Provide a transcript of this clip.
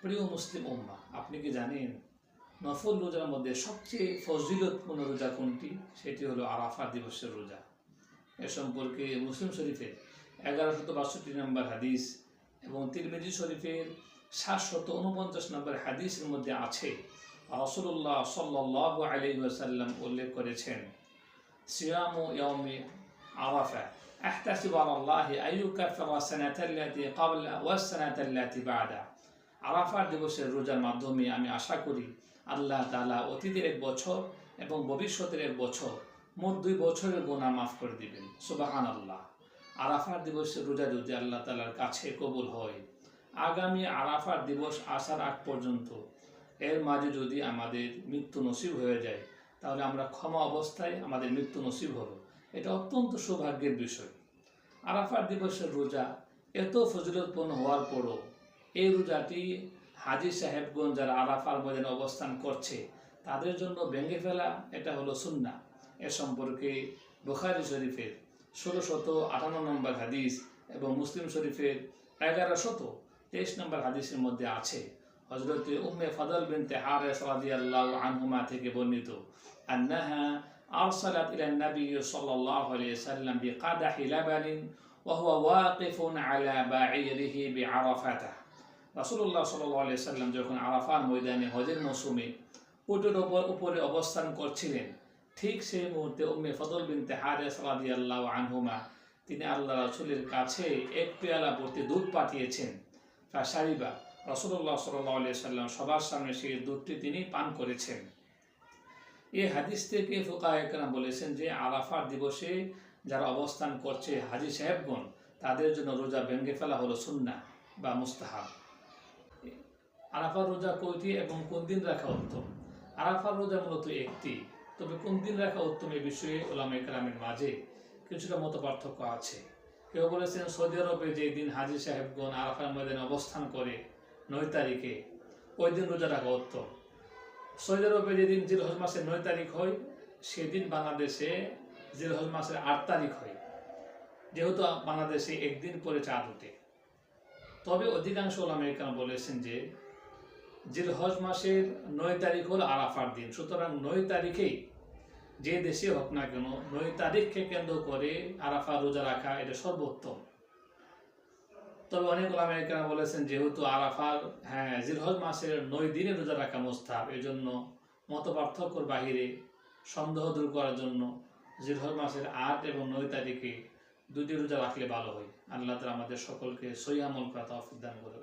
প্রিয় মুসলিম উম্মাহ, আপনি কি জানেন নফল রোজার মধ্যে সবচেয়ে ফজিলতপূর্ণ রোজা কোনটি? সেটি হলো আরাফা দিবসের রোজা। এ সম্পর্কে মুসলিম শরীফের 1162 নম্বর হাদিস এবং তিরমিজি শরীফের 749 নম্বর হাদিসের মধ্যে আছে, রাসূলুল্লাহ সাল্লাল্লাহু আলাইহি ওয়াসাল্লাম উল্লেখ করেছেন, সিয়ামু ইয়াউমি আরাফা আহতাসিবু আলাল্লাহি আইয়ুকাফিরা সানাতাল্লাতী ক্বাবলা ওয়াস সানাতাল্লাতী বা'দা। আরাফা দিবসের রোজার মাধ্যমে আমি আশা করি আল্লাহ তাআলা অতীতের 1 বছর এবং ভবিষ্যতের 1 বছর, মোট 2 বছরের গুনাহ মাফ করে দিবেন। সুবহানাল্লাহ। আরাফার দিবসের রোজা যদি আল্লাহ তাআলার কাছে কবুল হয়, আগামী আরাফার দিবস আসার আগ পর্যন্ত এর মাঝে যদি আমাদের মৃত্যু নসিব হয়ে যায়, তাহলে আমরা ক্ষমা অবস্থায় আমাদের মৃত্যু নসিব হলো। এটা অত্যন্ত সৌভাগ্যের বিষয়। আরাফার দিবসের রোজা এত ফজিলতপূর্ণ হওয়ার পরও এই রোজাটি হাজী সাহেবগণ যারা আরাফার ময়দানে অবস্থান করছে তাদের জন্য ভেঙে ফেলা এটা হলো সুন্নাহ। এ সম্পর্কে বুখারী শরীফের 1658 নম্বর হাদিস এবং মুসলিম শরীফের 1123 নম্বর হাদিসের মধ্যে আছে, হযরত উম্মে ফাদল বিনতে হারিস রাদিয়াল্লাহু আনহুমা থেকে বর্ণিত, আন্নাহা আরসালাত ইলা নবী সাল্লাল্লাহু আলাইহি ওয়াসাল্লাম বিকাদাহি লাবানিন ওয়া হুয়া ওয়াকিফুন আলা বাঈরিহি বিআরাফাতা। রাসূলুল্লাহ সাল্লাল্লাহু আলাইহি ওয়াসাল্লাম যখন আরাফার ময়দানে হজের মৌসুমে উটের উপরে অবস্থান করছিলেন, ঠিক সেই মুহূর্তে উম্মে ফাদল বিনতে হারিস রাদিয়াল্লাহু আনহুমা তিনি আল্লাহ রাসূলের কাছে 1 পেয়ালা ভর্তি দুধ পাঠিয়েছেন। ফাশারিবা, রাসূলুল্লাহ সাল্লাল্লাহু আলাইহি ওয়াসাল্লাম সবার সামনে সেই দুধটি তিনি পান করেছেন। এই হাদিস থেকে ফুকাহায়ে কেরাম বলেছেন যে আরাফার দিবসে যারা অবস্থান করছে হাজী সাহেবগণ, তাদের জন্য রোজা ভেঙে ফেলা হলো সুন্নাহ বা মুস্তাহাব। আরাফার রোজা কয়টি এবং কোন দিন রাখা উত্তম? আরাফার রোজা মূলত একটি, তবে কোন দিন রাখা উত্তম এ বিষয়ে উলামায়ে কেরামের মাঝে কিছুটা মত পার্থক্য আছে। কেউ বলেছেন সৌদি আরবে যে দিন হাজী সাহেবগণ আরাফার ময়দানে অবস্থান করে 9 তারিখে, ওই দিন রোজা রাখা উত্তম। সৌদি আরবে যেদিন জিলহজ মাসের 9 তারিখ হয়, সেদিন বাংলাদেশে জিলহজ মাসের 8 তারিখ হয়, যেহেতু বাংলাদেশে একদিন পরে চাঁদ ওঠে। তবে অধিকাংশ উলামায়ে কেরাম বলেছেন যে জিলহজ মাসের 9 তারিখ হল আরাফার দিন, সুতরাং 9 তারিখেই যে দেশে হোক না কেন 9 তারিখকে কেন্দ্র করে আরাফা রোজা রাখা এটা সর্বোত্তম। তবে অনেক উলামায়ে কেরাম বলেছেন যেহেতু আরাফার জিলহজ মাসের 9 দিনে রোজা রাখা মুস্তাহাব, এজন্য মত পার্থক্যর বাহিরে সন্দেহ দূর করার জন্য জিলহজ মাসের 8 এবং 9 তারিখে 2টি রোজা রাখলে ভালো হয়। আল্লাহ তাআলা আমাদের সকলকে সহিহ আমল করার তৌফিক দান করুন।